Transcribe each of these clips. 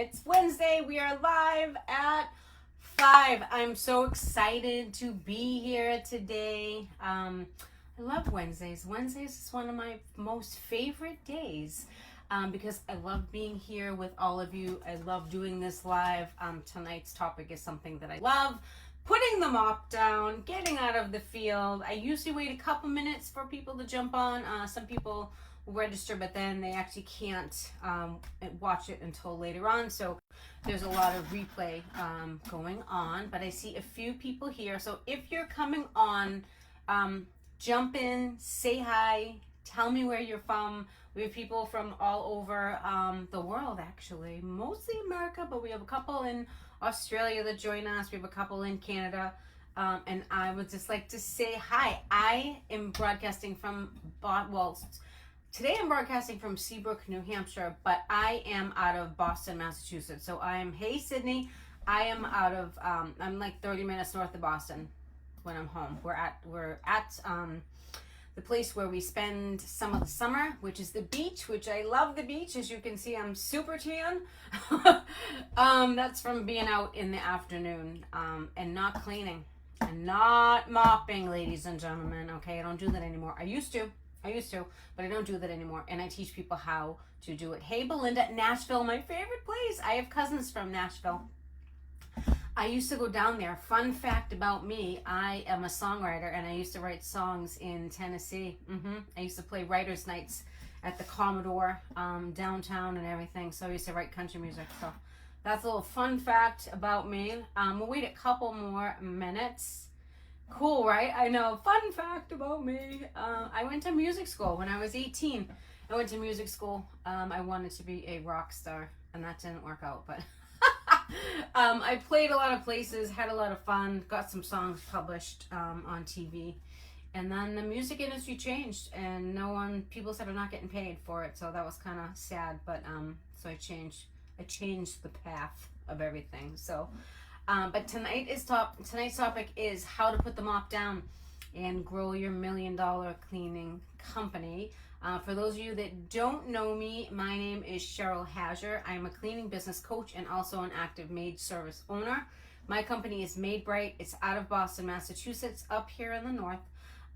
It's Wednesday. We are live at 5. I'm so excited to be here today. I love Wednesdays. Wednesdays is one of my most favorite days because I love being here with all of you. I love doing this live. Tonight's topic is something that I love. Putting the mop down, getting out of the field. I usually wait a couple minutes for people to jump on. Some people register, but then they actually can't watch it until later on, so there's a lot of replay going on. But I see a few people here, so if you're coming on, jump in, say hi, tell me where you're from. We have people from all over the world, actually, mostly America, but we have a couple in Australia that join us. We have a couple in Canada. And I would just like to say hi. I am broadcasting from today I'm broadcasting from Seabrook, New Hampshire, but I am out of Boston, Massachusetts. So I am, hey Sydney, I am out of, I'm like 30 minutes north of Boston when I'm home. We're at the place where we spend some of the summer, which is the beach, which I love the beach. As you can see, I'm super tan. That's from being out in the afternoon and not cleaning and not mopping, ladies and gentlemen. Okay, I don't do that anymore. I used to, but I don't do that anymore. And I teach people how to do it. Hey, Belinda, Nashville, my favorite place. I have cousins from Nashville. I used to go down there. Fun fact about me, I am a songwriter, and I used to write songs in Tennessee. I used to play writers' nights at the Commodore downtown and everything, so I used to write country music. So that's a little fun fact about me. We'll wait a couple more minutes. Cool, right? I know. Fun fact about me. I went to music school when I was 18. I went to music school. I wanted to be a rock star, and that didn't work out, but I played a lot of places, had a lot of fun, got some songs published on TV, and then the music industry changed, and people said I'm not getting paid for it, so that was kind of sad, but so I changed the path of everything. So but tonight's topic is how to put the mop down and grow your $1 million cleaning company. For those of you that don't know me, my name is Cheryl Hazer. I am a cleaning business coach and also an active maid service owner. My company is Made Bright. It's out of Boston, Massachusetts, up here in the north.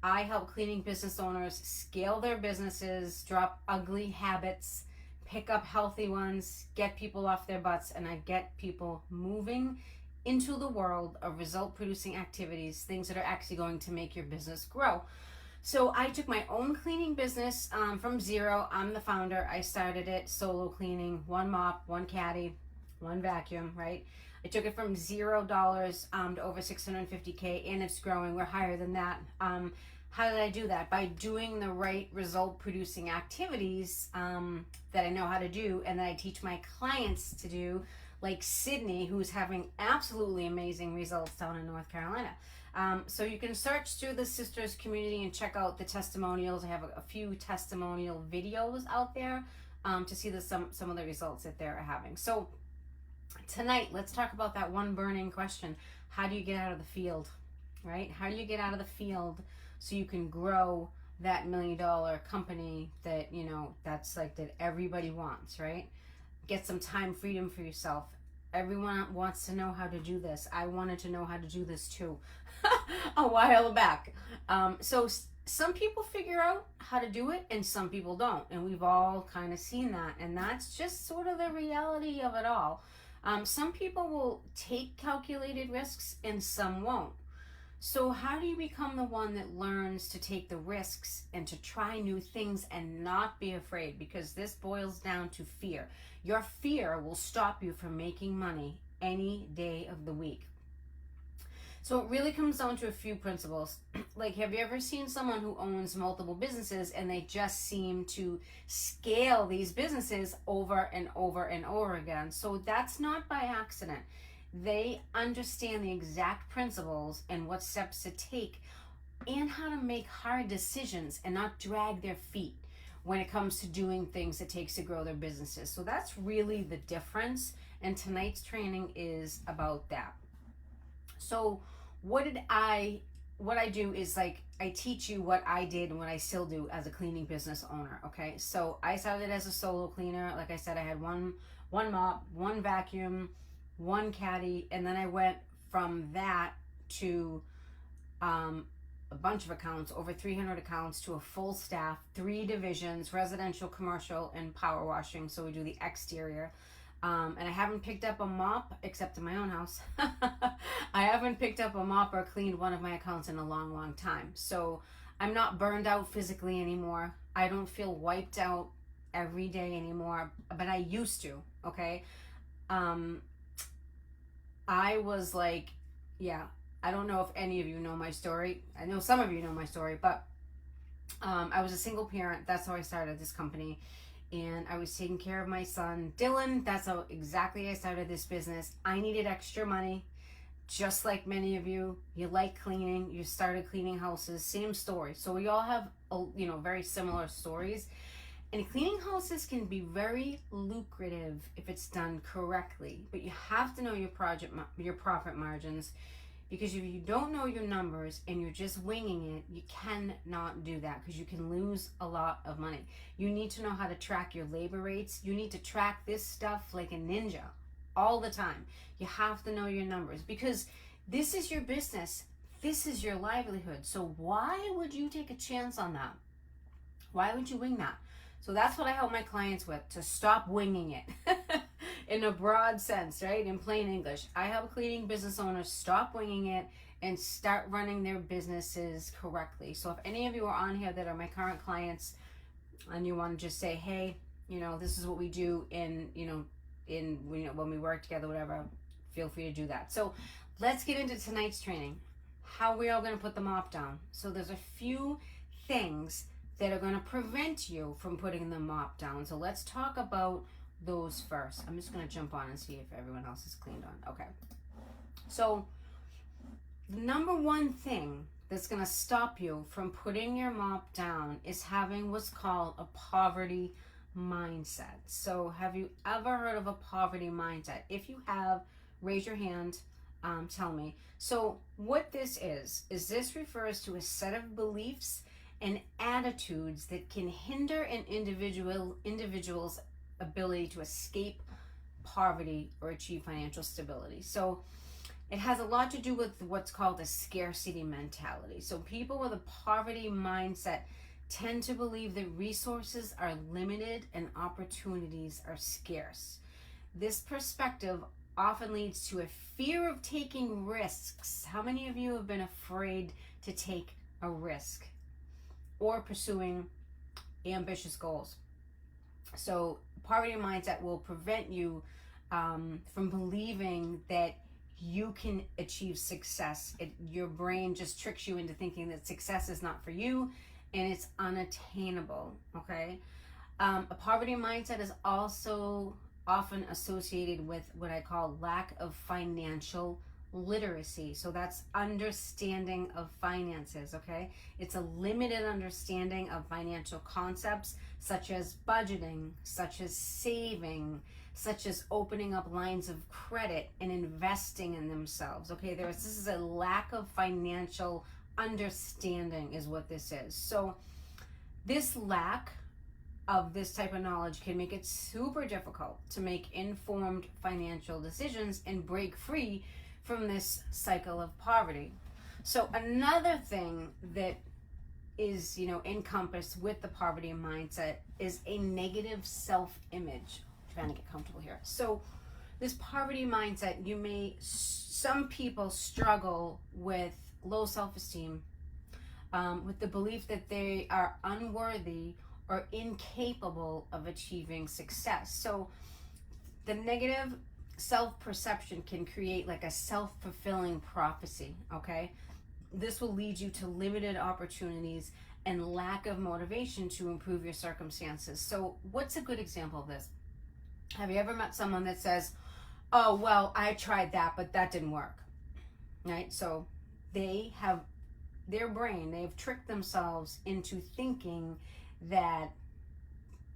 I help cleaning business owners scale their businesses, drop ugly habits, pick up healthy ones, get people off their butts, and I get people moving into the world of result-producing activities, things that are actually going to make your business grow. So I took my own cleaning business from zero. I'm the founder. I started it solo cleaning, one mop, one caddy, one vacuum, right? I took it from $0 to over $650K, and it's growing. We're higher than that. How did I do that? By doing the right result-producing activities that I know how to do and that I teach my clients to do, like Sydney, who's having absolutely amazing results down in North Carolina. So you can search through the Sisters community and check out the testimonials. I have a few testimonial videos out there to see some of the results that they're having. So tonight, let's talk about that one burning question. How do you get out of the field, right? How do you get out of the field so you can grow that $1 million company that, that's like that everybody wants, right? Get some time freedom for yourself. Everyone wants to know how to do this. I wanted to know how to do this too a while back. So some people figure out how to do it and some people don't. And we've all kind of seen that. And that's just sort of the reality of it all. Some people will take calculated risks and some won't. So how do you become the one that learns to take the risks and to try new things and not be afraid? Because this boils down to fear. Your fear will stop you from making money any day of the week. So it really comes down to a few principles. Like, have you ever seen someone who owns multiple businesses and they just seem to scale these businesses over and over and over again? So that's not by accident. They understand the exact principles and what steps to take and how to make hard decisions and not drag their feet when it comes to doing things it takes to grow their businesses. So that's really the difference, and tonight's training is about that. So what did I what I do is like I teach you what I did and what I still do as a cleaning business owner. Okay, so I started as a solo cleaner. Like I said, I had one mop, one vacuum, one caddy, and then I went from that to a bunch of accounts, over 300 accounts, to a full staff, 3 divisions: residential, commercial, and power washing. So we do the exterior. And I haven't picked up a mop, except in my own house. I haven't picked up a mop or cleaned one of my accounts in a long, long time. So I'm not burned out physically anymore. I don't feel wiped out every day anymore, but I used to, okay? I was like, yeah, I don't know if any of you know my story. I know some of you know my story, but I was a single parent. That's how I started this company. And I was taking care of my son, Dylan. That's how exactly I started this business. I needed extra money, just like many of you. You like cleaning. You started cleaning houses. Same story. So we all have, very similar stories. And cleaning houses can be very lucrative if it's done correctly. But you have to know your profit margins. Because if you don't know your numbers and you're just winging it, you cannot do that, because you can lose a lot of money. You need to know how to track your labor rates. You need to track this stuff like a ninja all the time. You have to know your numbers, because this is your business. This is your livelihood. So why would you take a chance on that? Why would you wing that? So that's what I help my clients with, to stop winging it. In a broad sense, right? In plain English, I help cleaning business owners stop winging it and start running their businesses correctly. So if any of you are on here that are my current clients and you want to just say, hey, this is what we do when we work together, whatever, feel free to do that. So let's get into tonight's training. How are we all going to put the mop down? So there's a few things that are going to prevent you from putting the mop down. So let's talk about those first. I'm just going to jump on and see if everyone else is cleaned on. Okay. So the number one thing that's going to stop you from putting your mop down is having what's called a poverty mindset. So have you ever heard of a poverty mindset? If you have, raise your hand. Tell me. So what this is this refers to a set of beliefs and attitudes that can hinder an individual's ability to escape poverty or achieve financial stability. So it has a lot to do with what's called a scarcity mentality. So people with a poverty mindset tend to believe that resources are limited and opportunities are scarce. This perspective often leads to a fear of taking risks. How many of you have been afraid to take a risk or pursuing ambitious goals? So poverty mindset will prevent you from believing that you can achieve success. Your brain just tricks you into thinking that success is not for you and it's unattainable, okay? A poverty mindset is also often associated with what I call lack of financial literacy. So that's understanding of finances, okay? It's a limited understanding of financial concepts such as budgeting, such as saving, such as opening up lines of credit and investing in themselves, okay? This is a lack of financial understanding is what this is. So this lack of this type of knowledge can make it super difficult to make informed financial decisions and break free from this cycle of poverty. So another thing that is, encompassed with the poverty mindset is a negative self-image. I'm trying to get comfortable here. So this poverty mindset, some people struggle with low self-esteem, with the belief that they are unworthy or incapable of achieving success. So the negative self-perception can create like a self-fulfilling prophecy, okay? This will lead you to limited opportunities and lack of motivation to improve your circumstances. So what's a good example of this? Have you ever met someone that says, oh, well, I tried that, but that didn't work, right? So they have they've tricked themselves into thinking that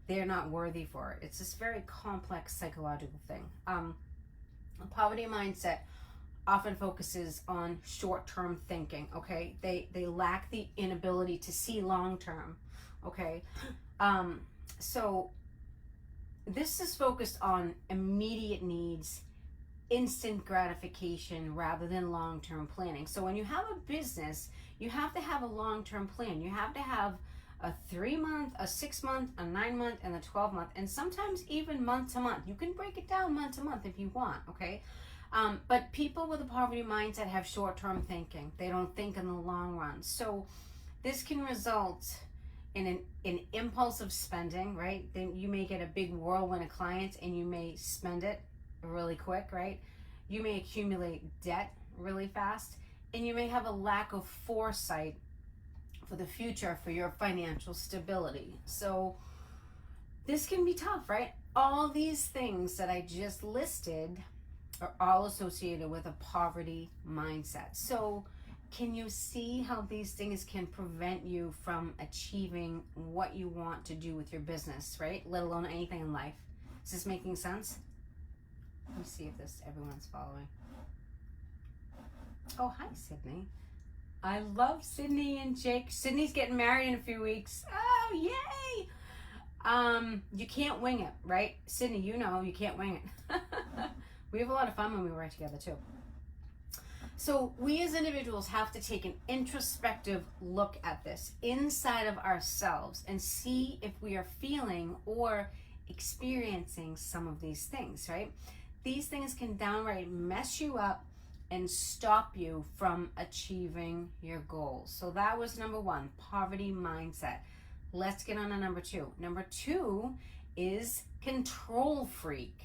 they're not worthy for it. It's this very complex psychological thing. A poverty mindset often focuses on short-term thinking, okay? They lack the inability to see long-term, okay? So this is focused on immediate needs, instant gratification rather than long-term planning. So when you have a business, you have to have a long-term plan. You have to have a 3-month, a 6-month, a 9-month, and a 12-month, and sometimes even month to month. You can break it down month to month if you want, okay? But people with a poverty mindset have short-term thinking. They don't think in the long run. So this can result in an impulsive spending, right? Then you may get a big whirlwind of clients and you may spend it really quick, right? You may accumulate debt really fast, and you may have a lack of foresight for the future for your financial stability. So this can be tough, right? All these things that I just listed are all associated with a poverty mindset. So can you see how these things can prevent you from achieving what you want to do with your business, right? Let alone anything in life. Is this making sense? Let me see if everyone's following. Oh, hi, Sydney. I love Sydney and Jake. Sydney's getting married in a few weeks. Oh, yay! You can't wing it, right? Sydney, you know you can't wing it. We have a lot of fun when we work together, too. So we as individuals have to take an introspective look at this inside of ourselves and see if we are feeling or experiencing some of these things, right? These things can downright mess you up and stop you from achieving your goals. So that was number 1, poverty mindset. Let's get on to number 2. Number 2 is control freak.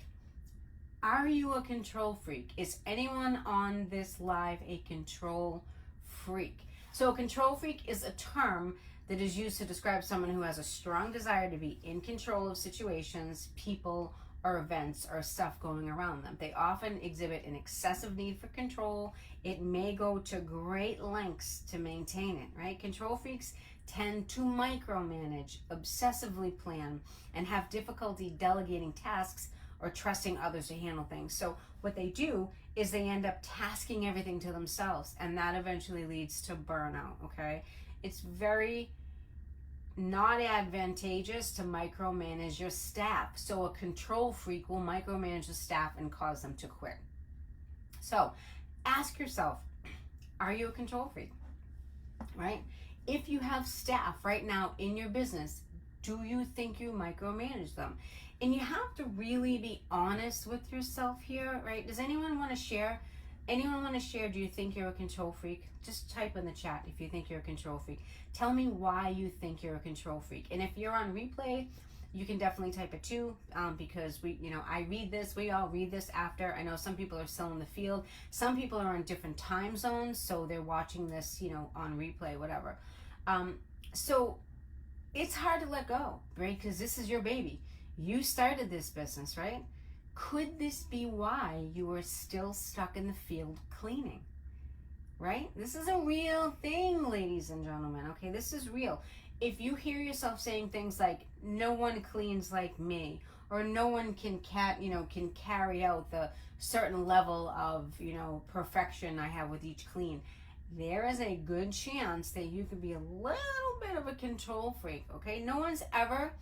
Are you a control freak? Is anyone on this live a control freak? So a control freak is a term that is used to describe someone who has a strong desire to be in control of situations, people, or events or stuff going around them. They often exhibit an excessive need for control. It may go to great lengths to maintain it, right? Control freaks tend to micromanage, obsessively plan, and have difficulty delegating tasks or trusting others to handle things. So what they do is they end up tasking everything to themselves, and that eventually leads to burnout, okay? It's very not advantageous to micromanage your staff. So a control freak will micromanage the staff and cause them to quit. So ask yourself, are you a control freak, right? If you have staff right now in your business, do you think you micromanage them? And you have to really be honest with yourself here, right? Does anyone want to share? Anyone want to share, do you think you're a control freak? Just type in the chat if you think you're a control freak. Tell me why you think you're a control freak. And if you're on replay, you can definitely type it too, because I read this, we all read this after. I know some people are still in the field. Some people are in different time zones, so they're watching this, on replay, whatever. So it's hard to let go, right? Because this is your baby. You started this business, right? Could this be why you are still stuck in the field cleaning, right? This is a real thing, ladies and gentlemen, okay? This is real. If you hear yourself saying things like, no one cleans like me, or no one can carry out the certain level of, perfection I have with each clean, there is a good chance that you could be a little bit of a control freak, okay? No one's ever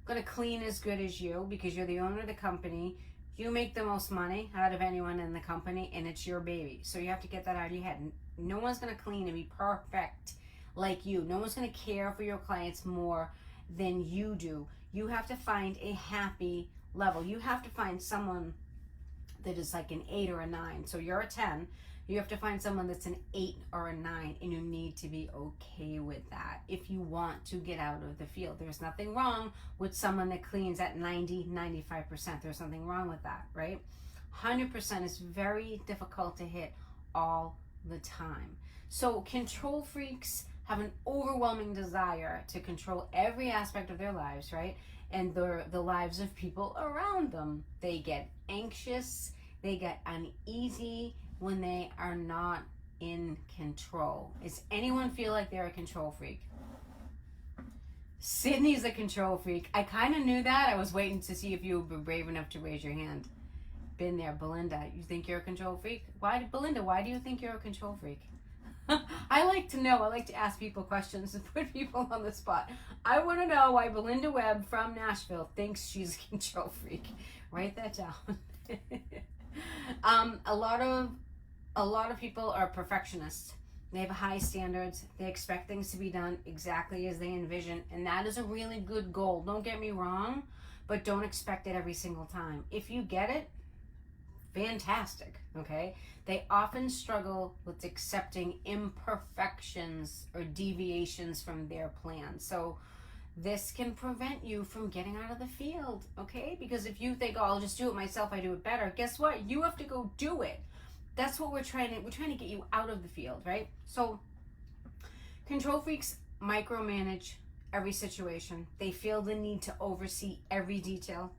going to clean as good as you because you're the owner of the company. You make the most money out of anyone in the company, and it's your baby. So you have to get that out of your head. No one's going to clean and be perfect like you. No one's going to care for your clients more than you do. You have to find a happy level. You have to find someone that is like an 8 or a 9. So you're a 10. You have to find someone that's an 8 or a 9, and you need to be okay with that if you want to get out of the field. There's nothing wrong with someone that cleans at 90, 95%. There's nothing wrong with that, right? 100% is very difficult to hit all the time. So control freaks have an overwhelming desire to control every aspect of their lives, right? And the lives of people around them. They get anxious, they get uneasy when they are not in control. Does anyone feel like they're a control freak? Sydney's a control freak. I kind of knew that. I was waiting to see if you would be brave enough to raise your hand. been there, Belinda. You think you're a control freak? Belinda, why do you think you're a control freak? I like to know. I like to ask people questions and put people on the spot. I want to know why Belinda Webb from Nashville thinks she's a control freak. Write that down. A lot of people are perfectionists. They have high standards. They expect things to be done exactly as they envision, and that is a really good goal. Don't get me wrong, but don't expect it every single time. If you get it, fantastic, okay? They often struggle with accepting imperfections or deviations from their plan. So this can prevent you from getting out of the field, okay? Because if you think, oh, I'll just do it myself, I do it better, guess what? You have to go do it. That's what we're trying to get you out of the field, right? So control freaks micromanage every situation. They feel the need to oversee every detail.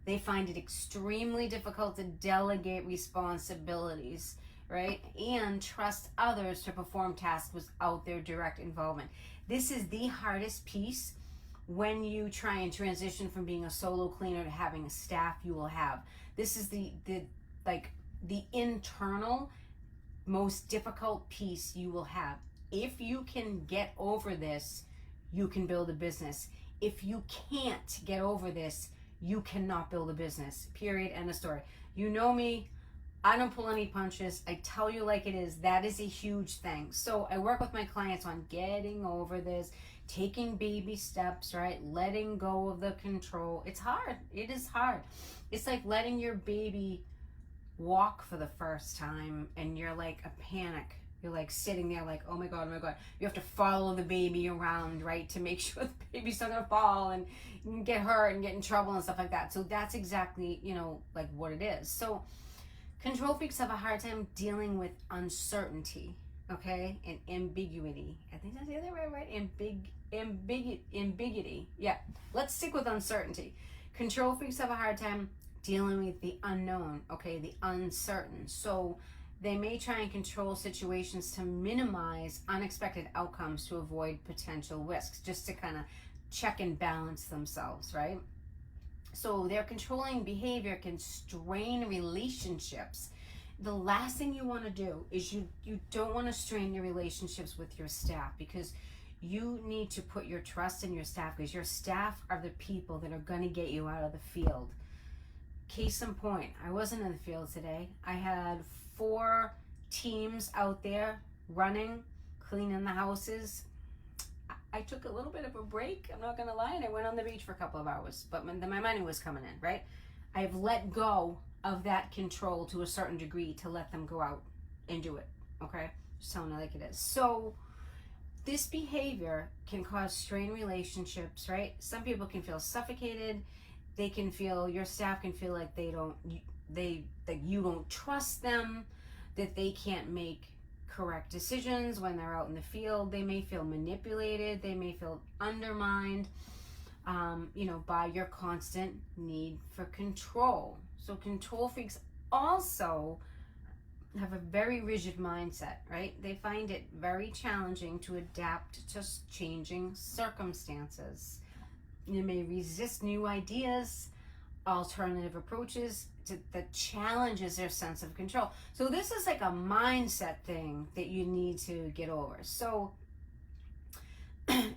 They find it extremely difficult to delegate responsibilities, right? And trust others to perform tasks without their direct involvement. This is the hardest piece when you try and transition from being a solo cleaner to having a staff you will have. This is the internal most difficult piece you will have. If you can get over this, you can build a business. If you can't get over this, you cannot build a business. Period. End of story. You know me. I don't pull any punches. I tell you like it is. That is a huge thing. So I work with my clients on getting over this, taking baby steps, right? Letting go of the control. It's hard. It is hard. It's like letting your baby walk for the first time and you're like a panic. You're like sitting there like, oh my God. You have to follow the baby around, right? To make sure the baby's not gonna fall and get hurt and get in trouble and stuff like that. So that's exactly, like what it is. So control freaks have a hard time dealing with uncertainty, okay? And ambiguity. I think that's the other way, right? Ambiguity. Yeah, let's stick with uncertainty. Control freaks have a hard time dealing with the unknown, okay? The uncertain. So they may try and control situations to minimize unexpected outcomes to avoid potential risks, just to kind of check and balance themselves, right? So their controlling behavior can strain relationships. The last thing you want to do is you don't want to strain your relationships with your staff, because you need to put your trust in your staff, because your staff are the people that are going to get you out of the field. Case in point, I wasn't in the field today. I had 4 teams out there running, cleaning the houses. I took a little bit of a break, I'm not gonna lie, and I went on the beach for a couple of hours, but my money was coming in, right? I've let go of that control to a certain degree to let them go out and do it, okay? Just telling it like it is. So this behavior can cause strained relationships, right? Some people can feel suffocated. They can feel, your staff can feel like you don't trust them, that they can't make correct decisions when they're out in the field. They may feel manipulated. They may feel undermined, by your constant need for control. So control freaks also have a very rigid mindset, right? They find it very challenging to adapt to changing circumstances. You may resist new ideas, alternative approaches that challenges their sense of control. So this is like a mindset thing that you need to get over. So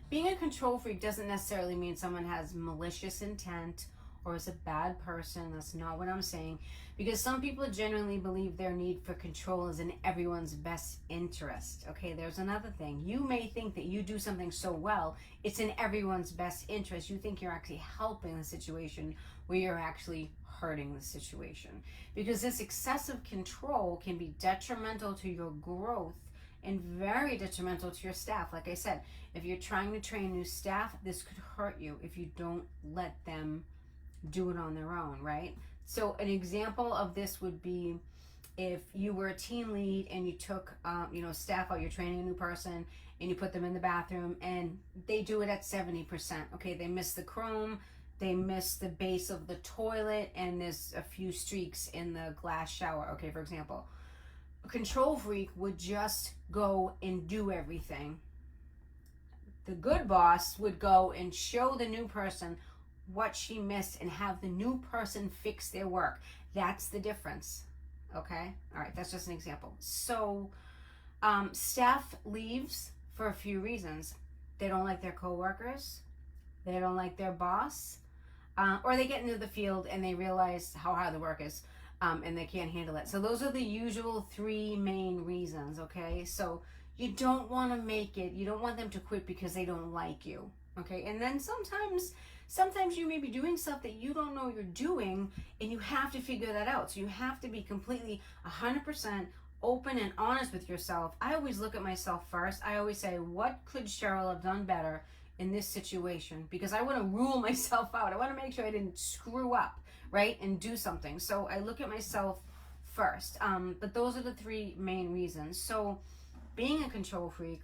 being a control freak doesn't necessarily mean someone has malicious intent or is a bad person. That's not what I'm saying, because some people genuinely believe their need for control is in everyone's best interest. Okay, there's another thing. You may think that you do something so well, it's in everyone's best interest. You think you're actually helping the situation where you're actually hurting the situation, because this excessive control can be detrimental to your growth and very detrimental to your staff. Like I said, if you're trying to train new staff, this could hurt you if you don't let them do it on their own, right? So an example of this would be if you were a team lead and you took staff out, you're training a new person and you put them in the bathroom and they do it at 70%. Okay, they miss the chrome, they miss the base of the toilet, and there's a few streaks in the glass shower, okay, for example. A control freak would just go and do everything. The good boss would go and show the new person what she missed and have the new person fix their work. That's the difference. Okay? All right, that's just an example. So, staff leaves for a few reasons. They don't like their coworkers, they don't like their boss, or they get into the field and they realize how hard the work is, and they can't handle it. So those are the usual three main reasons, okay? So you don't want to make it, you don't want them to quit because they don't like you, okay? And then sometimes you may be doing stuff that you don't know you're doing, and you have to figure that out. So you have to be completely 100% open and honest with yourself. I always look at myself first. I always say, what could Cheryl have done better in this situation? Because I want to rule myself out. I want to make sure I didn't screw up, right? And do something. So I look at myself first. But those are the three main reasons. So being a control freak,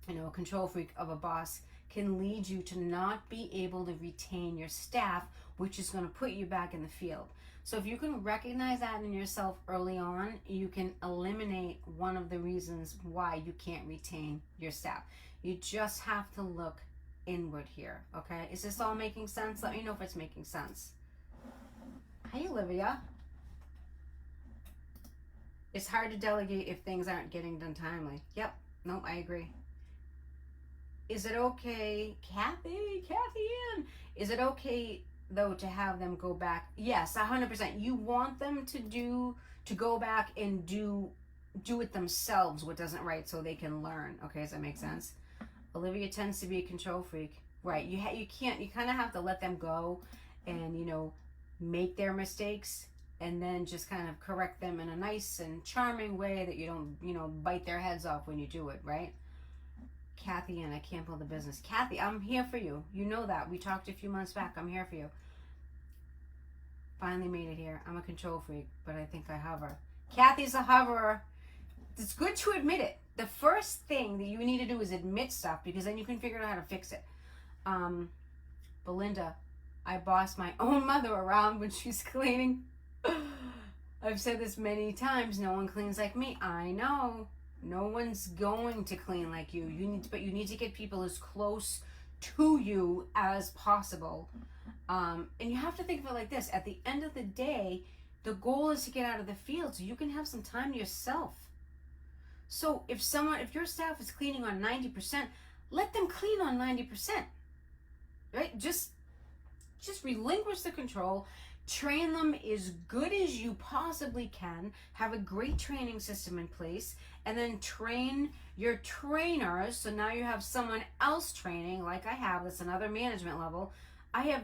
a control freak of a boss can lead you to not be able to retain your staff, which is going to put you back in the field. So if you can recognize that in yourself early on, you can eliminate one of the reasons why you can't retain your staff. You just have to look inward here, okay? Is this all making sense? Let me know if it's making sense. Hi, Olivia. It's hard to delegate if things aren't getting done timely. Yep. Nope, I agree. Is it okay, Kathy Ann, is it okay though to have them go back? Yes, 100%. You want them to go back and do it themselves, what doesn't right, so they can learn. Okay, does that make sense? Olivia tends to be a control freak, right? You kind of have to let them go and make their mistakes, and then just kind of correct them in a nice and charming way that you don't bite their heads off when you do it, right? Kathy, and I can't build a business. Kathy, I'm here for you. You know that. We talked a few months back. I'm here for you. Finally made it here. I'm a control freak, but I think I hover. Kathy's a hoverer. It's good to admit it. The first thing that you need to do is admit stuff, because then you can figure out how to fix it. Belinda, I boss my own mother around when she's cleaning. I've said this many times. No one cleans like me. I know. No one's going to clean like you. But you need to get people as close to you as possible. And you have to think of it like this. At the end of the day, the goal is to get out of the field so you can have some time to yourself. So if your staff is cleaning on 90%, let them clean on 90%. Right? Just relinquish the control. Train them as good as you possibly can. Have a great training system in place, and then train your trainers. So now you have someone else training, like I have. That's another management level. I have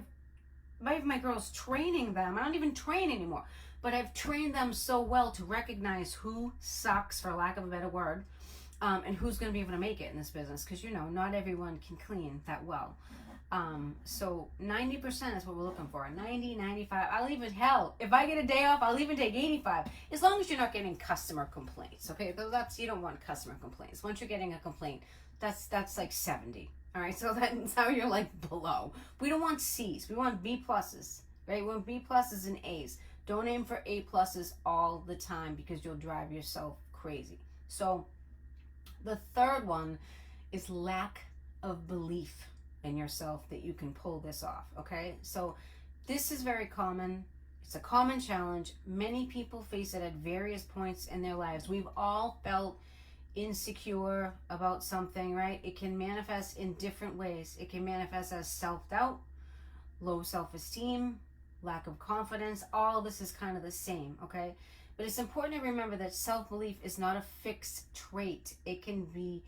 my girls training them. I don't even train anymore, but I've trained them so well to recognize who sucks, for lack of a better word, and who's going to be able to make it in this business. Because not everyone can clean that well. So 90% is what we're looking for. 90, 95. If I get a day off, I'll even take 85. As long as you're not getting customer complaints, okay? You don't want customer complaints. Once you're getting a complaint, that's like 70. All right, so that's how you're like below. We don't want C's. We want B pluses, right? We want B pluses and A's. Don't aim for A pluses all the time, because you'll drive yourself crazy. So the third one is lack of belief in yourself that you can pull this off, okay? So this is very common. It's a common challenge. Many people face it at various points in their lives. We've all felt insecure about something, right? It can manifest in different ways. It can manifest as self-doubt, low self-esteem, lack of confidence. All this is kind of the same, okay? But it's important to remember that self-belief is not a fixed trait. It can be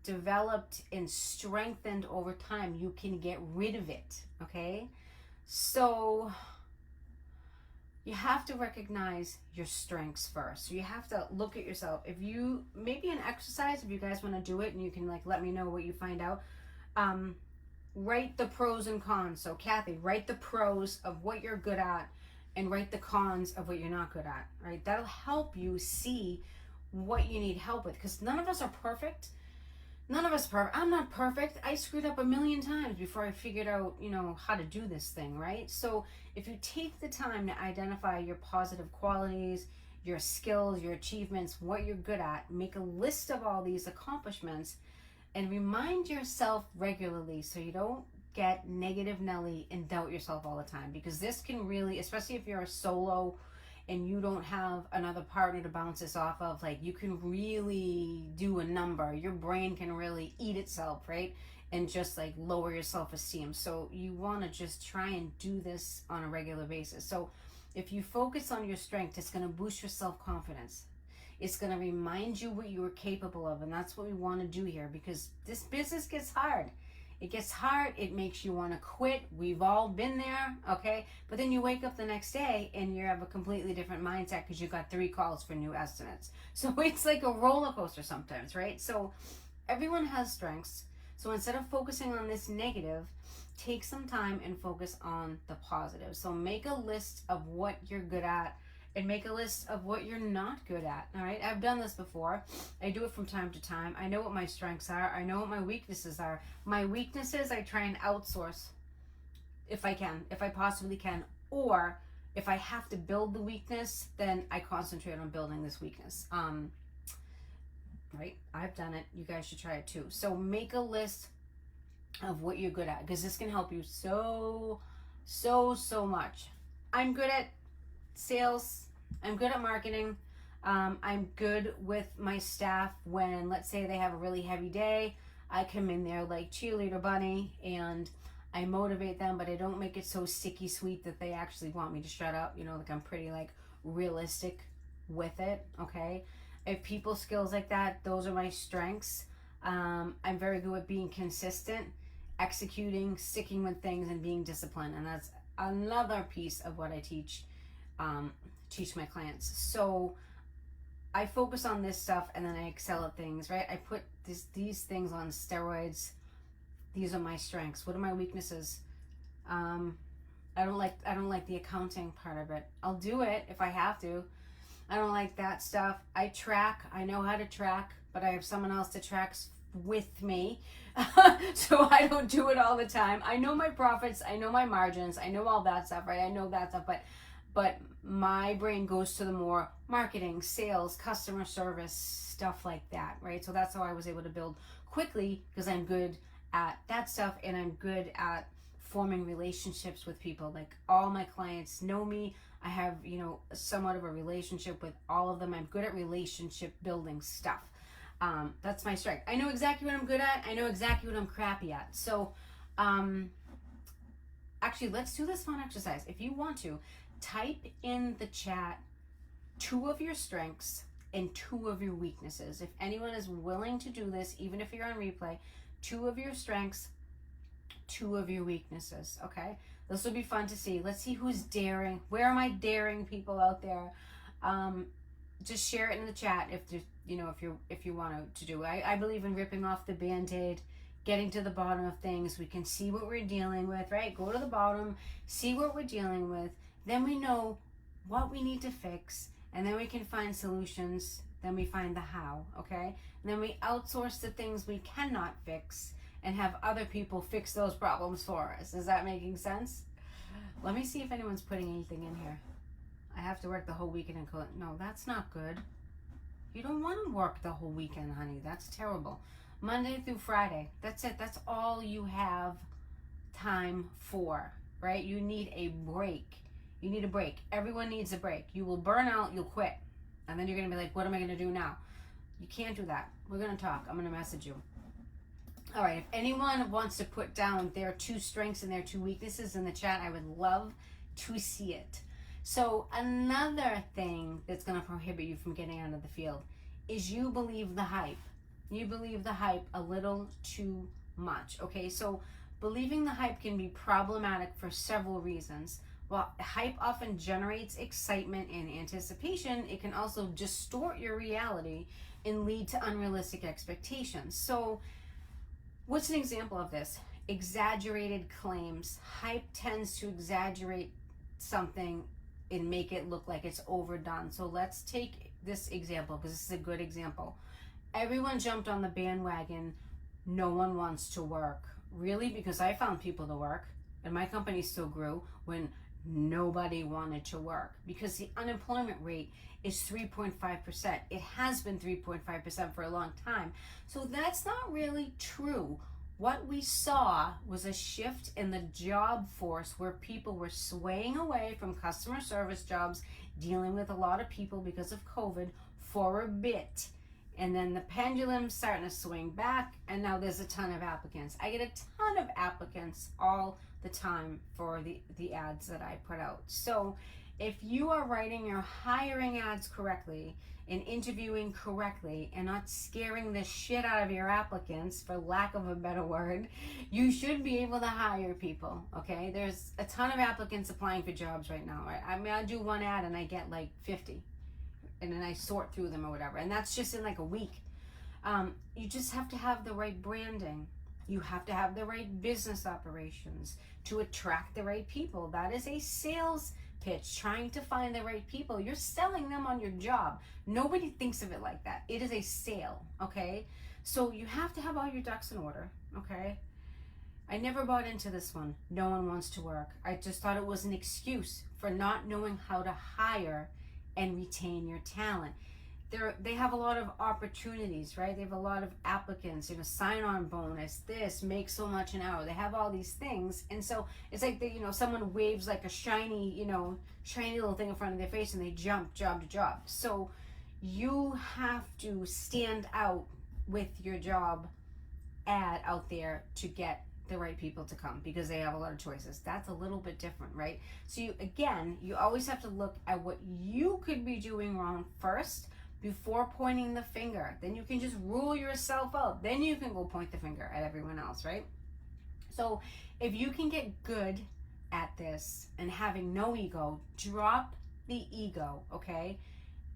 developed and strengthened over time. You can get rid of it, okay? So you have to recognize your strengths first. So you have to look at yourself. If you, maybe an exercise, if you guys want to do it, and you can let me know what you find out. Write the pros and cons. So Kathy, write the pros of what you're good at, and write the cons of what you're not good at, right? That'll help you see what you need help with, because none of us are perfect. None of us are perfect. I'm not perfect. I screwed up a million times before I figured out, how to do this thing, right? So if you take the time to identify your positive qualities, your skills, your achievements, what you're good at, make a list of all these accomplishments, and remind yourself regularly so you don't get negative Nelly and doubt yourself all the time, because this can really, especially if you're a solo and you don't have another partner to bounce this off of, like, you can really do a number. Your brain can really eat itself, right? And just like lower your self-esteem. So you want to just try and do this on a regular basis. So if you focus on your strength, it's going to boost your self-confidence. It's going to remind you what you are capable of. And that's what we want to do here, because this business gets hard. It gets hard. It makes you want to quit. We've all been there, okay? But then you wake up the next day and you have a completely different mindset because you got 3 calls for new estimates. So it's like a roller coaster sometimes, right? So everyone has strengths. So instead of focusing on this negative, take some time and focus on the positive. So make a list of what you're good at and make a list of what you're not good at, all right? I've done this before. I do it from time to time. I know what my strengths are. I know what my weaknesses are. My weaknesses, I try and outsource if I can, if I possibly can. Or if I have to build the weakness, then I concentrate on building this weakness. Right? I've done it. You guys should try it too. So make a list of what you're good at, because this can help you so much. I'm good at sales. I'm good at marketing. I'm good with my staff when, let's say, they have a really heavy day. I come in there like cheerleader bunny and I motivate them, but I don't make it so sticky sweet that they actually want me to shut up. You know, like, I'm pretty like realistic with it, okay? I have people skills like that. Those are my strengths. I'm very good at being consistent, executing, sticking with things, and being disciplined. And that's another piece of what I teach my clients. So I focus on this stuff and then I excel at things, right? I put these things on steroids. These are my strengths. What are my weaknesses? I don't like the accounting part of it. I'll do it if I have to. I don't like that stuff. I know how to track, but I have someone else that tracks with me. So I don't do it all the time. I know my profits, I know my margins, I know all that stuff, right? I know that stuff, but my brain goes to the more marketing, sales, customer service, stuff like that, right? So that's how I was able to build quickly, because I'm good at that stuff and I'm good at forming relationships with people. Like, all my clients know me. I have, somewhat of a relationship with all of them. I'm good at relationship building stuff. That's my strength. I know exactly what I'm good at. I know exactly what I'm crappy at. So, actually, let's do this fun exercise. If you want to, type in the chat 2 of your strengths and 2 of your weaknesses. If anyone is willing to do this, even if you're on replay, 2 of your strengths, 2 of your weaknesses, okay? This will be fun to see. Let's see who's daring. Where are my daring people out there? Just share it in the chat if you want to do it. I believe in ripping off the Band-Aid, getting to the bottom of things. We can see what we're dealing with, right? Go to the bottom, see what we're dealing with. Then we know what we need to fix, and then we can find solutions. Then we find the how, okay? And then we outsource the things we cannot fix and have other people fix those problems for us. Is that making sense? Let me see if anyone's putting anything in here. I have to work the whole weekend and no, that's not good. You don't want to work the whole weekend, honey. That's terrible. Monday through Friday. That's it. That's all you have time for, right? You need a break. You need a break. Everyone needs a break. You will burn out. You'll quit. And then you're going to be like, what am I going to do now? You can't do that. We're going to talk. I'm going to message you. All right. If anyone wants to put down their 2 strengths and their 2 weaknesses in the chat, I would love to see it. So another thing that's going to prohibit you from getting out of the field is you believe the hype. You believe the hype a little too much. Okay. So believing the hype can be problematic for several reasons. While hype often generates excitement and anticipation, it can also distort your reality and lead to unrealistic expectations. So, what's an example of this? Exaggerated claims. Hype tends to exaggerate something and make it look like it's overdone. So let's take this example, because this is a good example. Everyone jumped on the bandwagon. No one wants to work. Really? Because I found people to work, and my company still grew when nobody wanted to work, because the unemployment rate is 3.5%. It has been 3.5% for a long time. So that's not really true. what we saw was a shift in the job force where people were swaying away from customer service jobs, dealing with a lot of people because of COVID for a bit. And then the pendulum's starting to swing back, and now there's a ton of applicants. I get a ton of applicants all the time for the ads that I put out. So if you are writing your hiring ads correctly and interviewing correctly and not scaring the shit out of your applicants, for lack of a better word, you should be able to hire people, okay? There's a ton of applicants applying for jobs right now, right? I mean, I do one ad and I get like 50, and then I sort through them or whatever, and that's just in like a week. You just have to have the right branding. You have to have the right business operations to attract the right people. That is a sales pitch, trying to find the right people. You're selling them on your job. Nobody thinks of it like that. It is a sale, okay? So you have to have all your ducks in order, okay? I never bought into this one. No one wants to work. I just thought it was an excuse for not knowing how to hire and retain your talent. They have a lot of opportunities, right? They have a lot of applicants, sign-on bonus, this, make so much an hour. They have all these things. And so it's like someone waves like a shiny little thing in front of their face and they jump job to job. So you have to stand out with your job ad out there to get the right people to come, because they have a lot of choices. That's a little bit different, right? So you always have to look at what you could be doing wrong first before pointing the finger. Then you can just rule yourself out. Then you can go point the finger at everyone else, right? So if you can get good at this and having no ego, drop the ego, okay?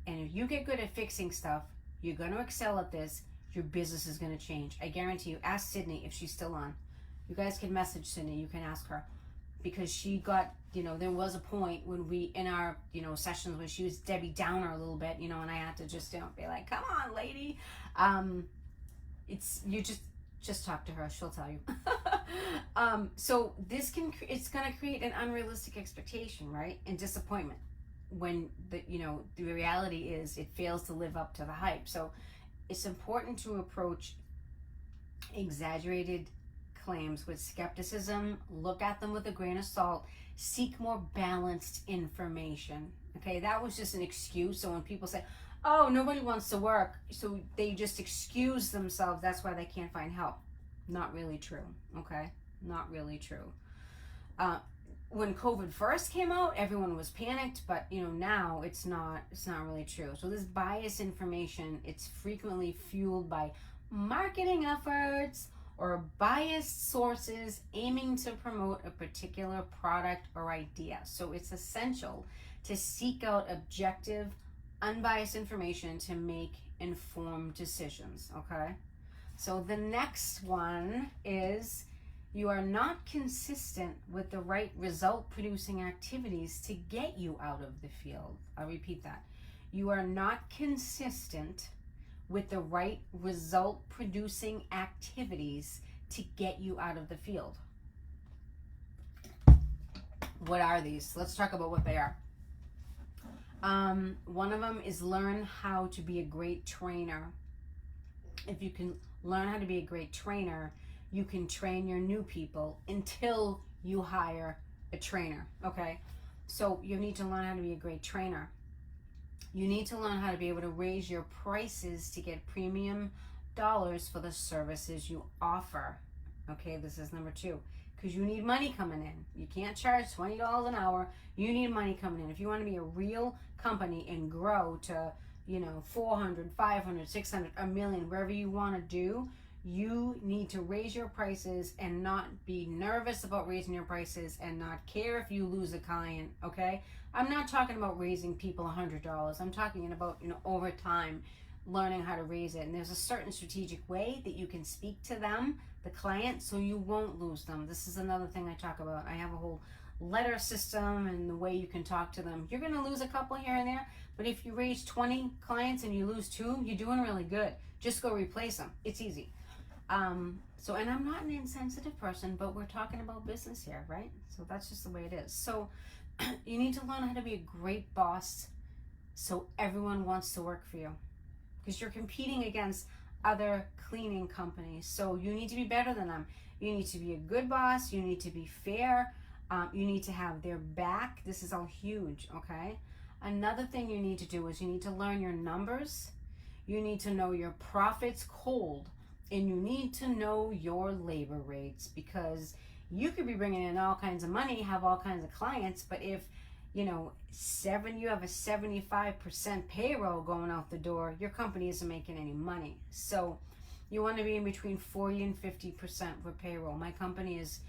And if you get good at fixing stuff, you're going to excel at this. Your business is going to change. I guarantee you. Ask Sydney if she's still on. You guys can message Sydney. You can ask her, because she got, there was a point when we, in our, sessions when she was Debbie Downer a little bit, and I had to just, be like, come on, lady. You just talk to her. She'll tell you. So it's going to create an unrealistic expectation, right? And disappointment when the reality is it fails to live up to the hype. So it's important to approach exaggerated claims with skepticism, look at them with a grain of salt, seek more balanced information. Okay, that was just an excuse. So when people say, oh, nobody wants to work, so they just excuse themselves, that's why they can't find help. Not really true, okay? Not really true. When COVID first came out, everyone was panicked, but now it's not really true. So this biased information, it's frequently fueled by marketing efforts or biased sources aiming to promote a particular product or idea. So it's essential to seek out objective, unbiased information to make informed decisions, okay? So the next one is, you are not consistent with the right result-producing activities to get you out of the field. I'll repeat that. You are not consistent with the right result-producing activities to get you out of the field. What are these? Let's talk about what they are. One of them is learn how to be a great trainer. If you can learn how to be a great trainer, you can train your new people until you hire a trainer, okay? So you need to learn how to be a great trainer. You need to learn how to be able to raise your prices to get premium dollars for the services you offer. Okay, this is number 2, because you need money coming in. You can't charge $20 an hour. You need money coming in. If you want to be a real company and grow to, 400, 500, 600, a million, wherever you want to do, you need to raise your prices and not be nervous about raising your prices and not care if you lose a client, okay? I'm not talking about raising people $100. I'm talking about, over time, learning how to raise it. And there's a certain strategic way that you can speak to them, the client, so you won't lose them. This is another thing I talk about. I have a whole letter system and the way you can talk to them. You're going to lose a couple here and there, but if you raise 20 clients and you lose 2, you're doing really good. Just go replace them. It's easy. And I'm not an insensitive person, but we're talking about business here, right? So that's just the way it is. So you need to learn how to be a great boss so everyone wants to work for you, because you're competing against other cleaning companies. So you need to be better than them. You need to be a good boss. You need to be fair. You need to have their back. This is all huge, okay? Another thing you need to do is you need to learn your numbers. You need to know your profits cold. And you need to know your labor rates, because you could be bringing in all kinds of money, have all kinds of clients, but if you have a 75% payroll going out the door, your company isn't making any money. So you want to be in between 40 and 50% for payroll. My company is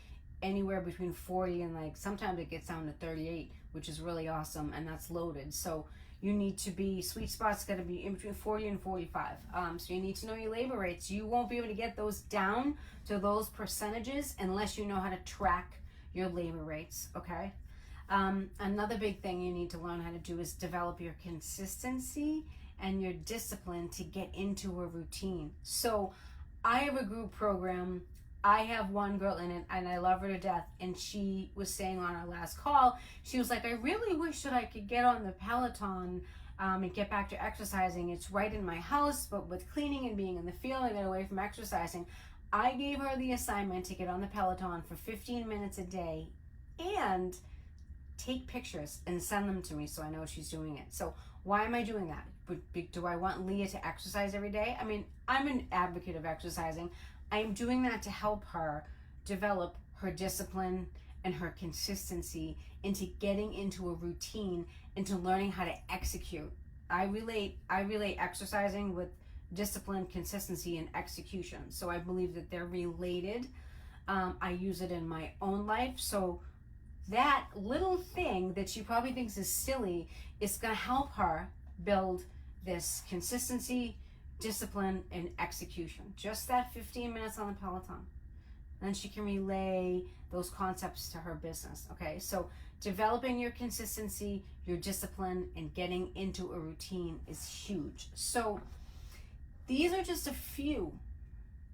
anywhere between 40 and sometimes it gets down to 38, which is really awesome, and that's loaded. So you need to be, sweet spot's got to be in between 40 and 45. So you need to know your labor rates. You won't be able to get those down to those percentages unless you know how to track your labor rates, okay? Another big thing you need to learn how to do is develop your consistency and your discipline to get into a routine. So I have a group program. I have one girl in it and I love her to death, and she was saying on our last call, she was like, I really wish that I could get on the Peloton and get back to exercising. It's right in my house, but with cleaning and being in the field, I get away from exercising. I gave her the assignment to get on the Peloton for 15 minutes a day and take pictures and send them to me so I know she's doing it. So why am I doing that? Do I want Leah to exercise every day? I mean, I'm an advocate of exercising. I'm doing that to help her develop her discipline and her consistency into getting into a routine, into learning how to execute. I relate exercising with discipline, consistency, and execution. So I believe that they're related. I use it in my own life. So that little thing that she probably thinks is silly is going to help her build this consistency, discipline, and execution. Just that 15 minutes on the Peloton. Then she can relay those concepts to her business, okay? So developing your consistency, your discipline, and getting into a routine is huge. So these are just a few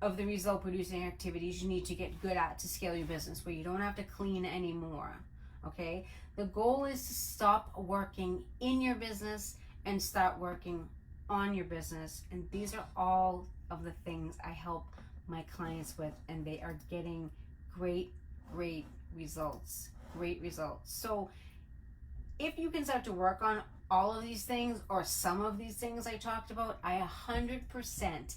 of the result producing activities you need to get good at to scale your business, where you don't have to clean anymore, okay? The goal is to stop working in your business and start working on your business. And these are all of the things I help my clients with, and they are getting great results. So if you can start to work on all of these things or some of these things I talked about, I 100%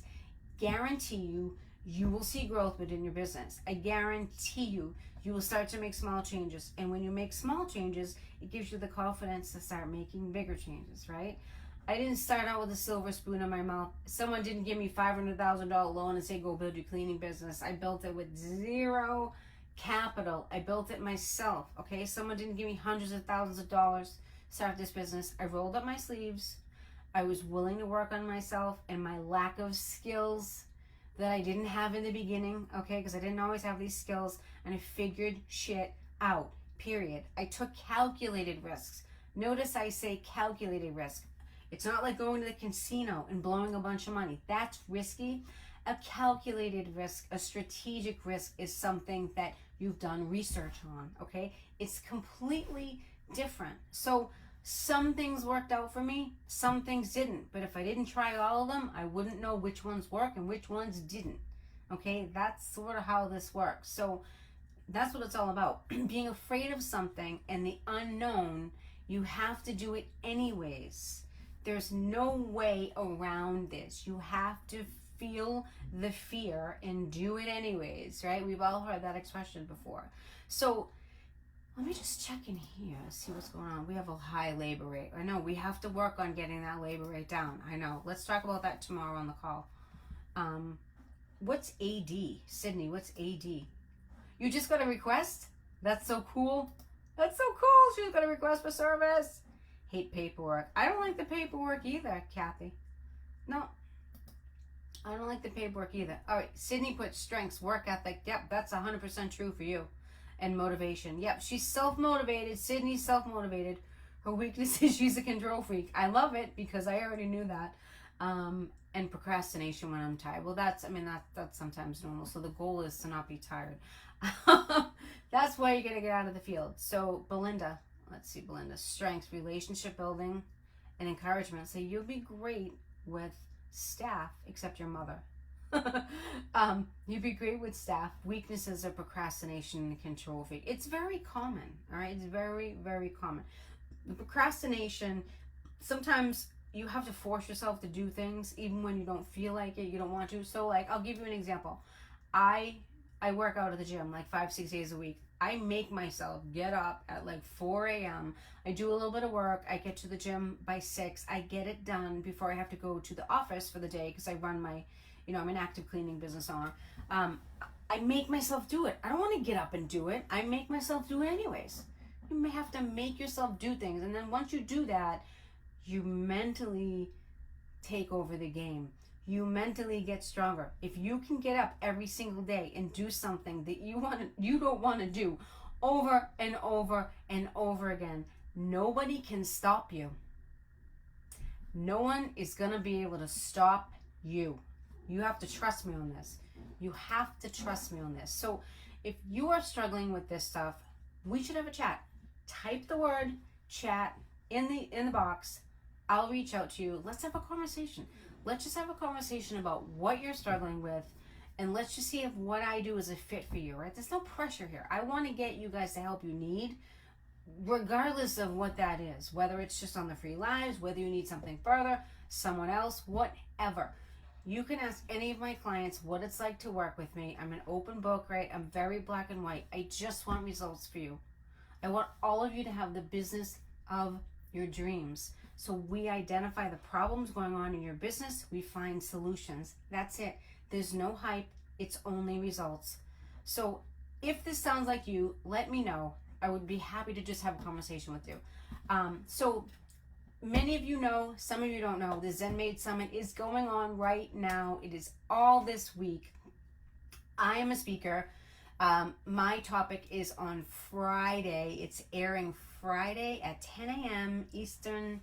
guarantee you will see growth within your business. I guarantee you will start to make small changes. And when you make small changes, it gives you the confidence to start making bigger changes, right? I didn't start out with a silver spoon in my mouth. Someone didn't give me $500,000 loan and say, go build your cleaning business. I built it with zero capital. I built it myself, okay? Someone didn't give me hundreds of thousands of dollars to start this business. I rolled up my sleeves. I was willing to work on myself and my lack of skills that I didn't have in the beginning, okay? Because I didn't always have these skills, and I figured shit out, period. I took calculated risks. Notice I say calculated risk. It's not like going to the casino and blowing a bunch of money. That's risky. A calculated risk, a strategic risk, is something that you've done research on, okay? It's completely different. So some things worked out for me, some things didn't. But if I didn't try all of them, I wouldn't know which ones work and which ones didn't, okay? That's sort of how this works. So that's what it's all about. Being afraid of something and the unknown, you have to do it anyways. There's no way around this. You have to feel the fear and do it anyways, right? We've all heard that expression before. So let me just check in here, see what's going on. We have a high labor rate. I know we have to work on getting that labor rate down. I know. Let's talk about that tomorrow on the call. What's AD? Sydney, what's AD? You just got a request? That's so cool. That's so cool. She's got a request for service. Hate paperwork. I don't like the paperwork either, Kathy. No, I don't like the paperwork either. All right, Sydney put strengths, work ethic. Yep, that's 100% true for you. And motivation. Yep, she's self-motivated. Sydney's self-motivated. Her weakness is she's a control freak. I love it because I already knew that. And procrastination when I'm tired. Well, that's sometimes normal. So the goal is to not be tired. That's why you're going to get out of the field. So Belinda, let's see, Belinda, strengths, relationship building, and encouragement. So you'll be great with staff except your mother. You'd be great with staff. Weaknesses are procrastination and control freak. It's very common, all right? It's very, very common. The procrastination, sometimes you have to force yourself to do things even when you don't feel like it, you don't want to. So, like, I'll give you an example. I work out at the gym like 5-6 days a week. I make myself get up at like 4 a.m. I do a little bit of work. I get to the gym by 6. I get it done before I have to go to the office for the day because I run my, I'm an active cleaning business owner. I make myself do it. I don't want to get up and do it. I make myself do it anyways. You may have to make yourself do things. And then once you do that, you mentally take over the game. You mentally get stronger. If you can get up every single day and do something that you don't want to do over and over and over again, nobody can stop you. No one is going to be able to stop you. You have to trust me on this. You have to trust me on this. So if you are struggling with this stuff, we should have a chat. Type the word chat in the box. I'll reach out to you. Let's have a conversation. Let's just have a conversation about what you're struggling with, and let's just see if what I do is a fit for you, right? There's no pressure here. I want to get you guys the help you need, regardless of what that is, whether it's just on the free lives, whether you need something further, someone else, whatever. You can ask any of my clients what it's like to work with me. I'm an open book, right? I'm very black and white. I just want results for you. I want all of you to have the business of your dreams. So we identify the problems going on in your business. We find solutions. That's it. There's no hype. It's only results. So if this sounds like you, let me know. I would be happy to just have a conversation with you. So many of you know, some of you don't know, the ZenMade Summit is going on right now. It is all this week. I am a speaker. My topic is on Friday. It's airing Friday at 10 a.m. Eastern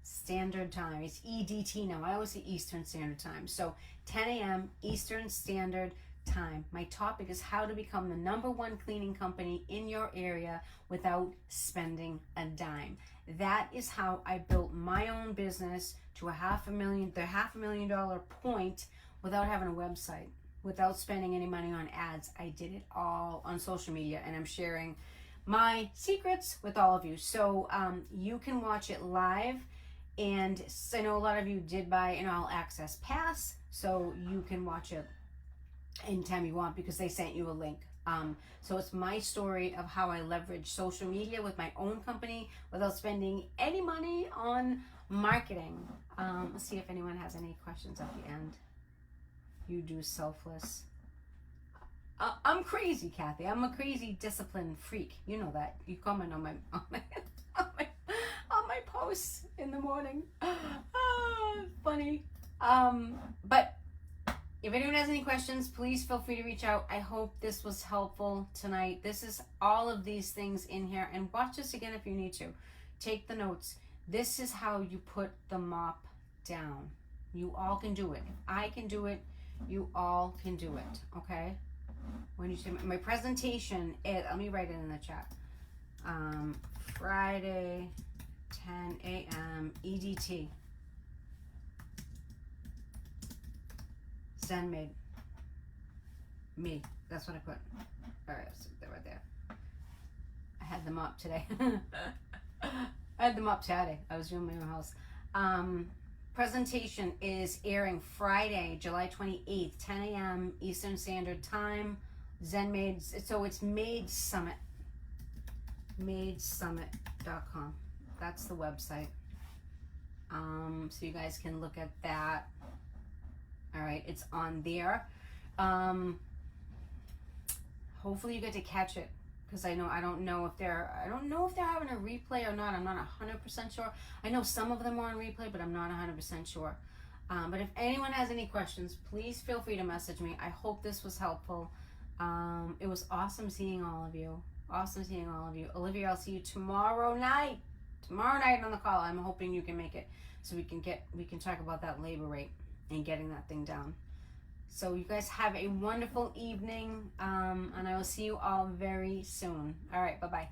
Standard Time. It's EDT now. I always say Eastern Standard Time. So 10 a.m. Eastern Standard Time. My topic is how to become the #1 cleaning company in your area without spending a dime. That is how I built my own business to the $500,000 point without having a website, without spending any money on ads. I did it all on social media, and I'm sharing my secrets with all of you. So you can watch it live, and I know a lot of you did buy an all access pass, so you can watch it anytime you want because they sent you a link. So it's my story of how I leverage social media with my own company without spending any money on marketing. Let's see if anyone has any questions at the end. You do selfless. I'm crazy, Kathy. I'm a crazy discipline freak. You know that. You comment on my posts in the morning. Funny. But if anyone has any questions, please feel free to reach out. I hope this was helpful tonight. This is all of these things in here. And watch this again if you need to. Take the notes. This is how you put the mop down. You all can do it. If I can do it, you all can do it. Okay? When you say my presentation, let me write it in the chat. Friday, 10 a.m. EDT. ZenMade. Me. That's what I put. Alright, so they're right there. I had them up today. I had them up Saturday. I was doing my own house. Presentation is airing Friday, July 28th, 10 a.m. Eastern Standard Time. ZenMade. So it's Made Summit. MadeSummit.com. That's the website. So you guys can look at that. All right, it's on there. Hopefully you get to catch it because I don't know if they're having a replay or not. I'm not 100% sure. I know some of them are on replay, but I'm not 100% sure. But if anyone has any questions, please feel free to message me. I hope this was helpful. It was awesome seeing all of you. Awesome seeing all of you. Olivia, I'll see you tomorrow night. Tomorrow night on the call. I'm hoping you can make it so we can talk about that labor rate and getting that thing down. So you guys have a wonderful evening, and I will see you all very soon. All right, bye-bye.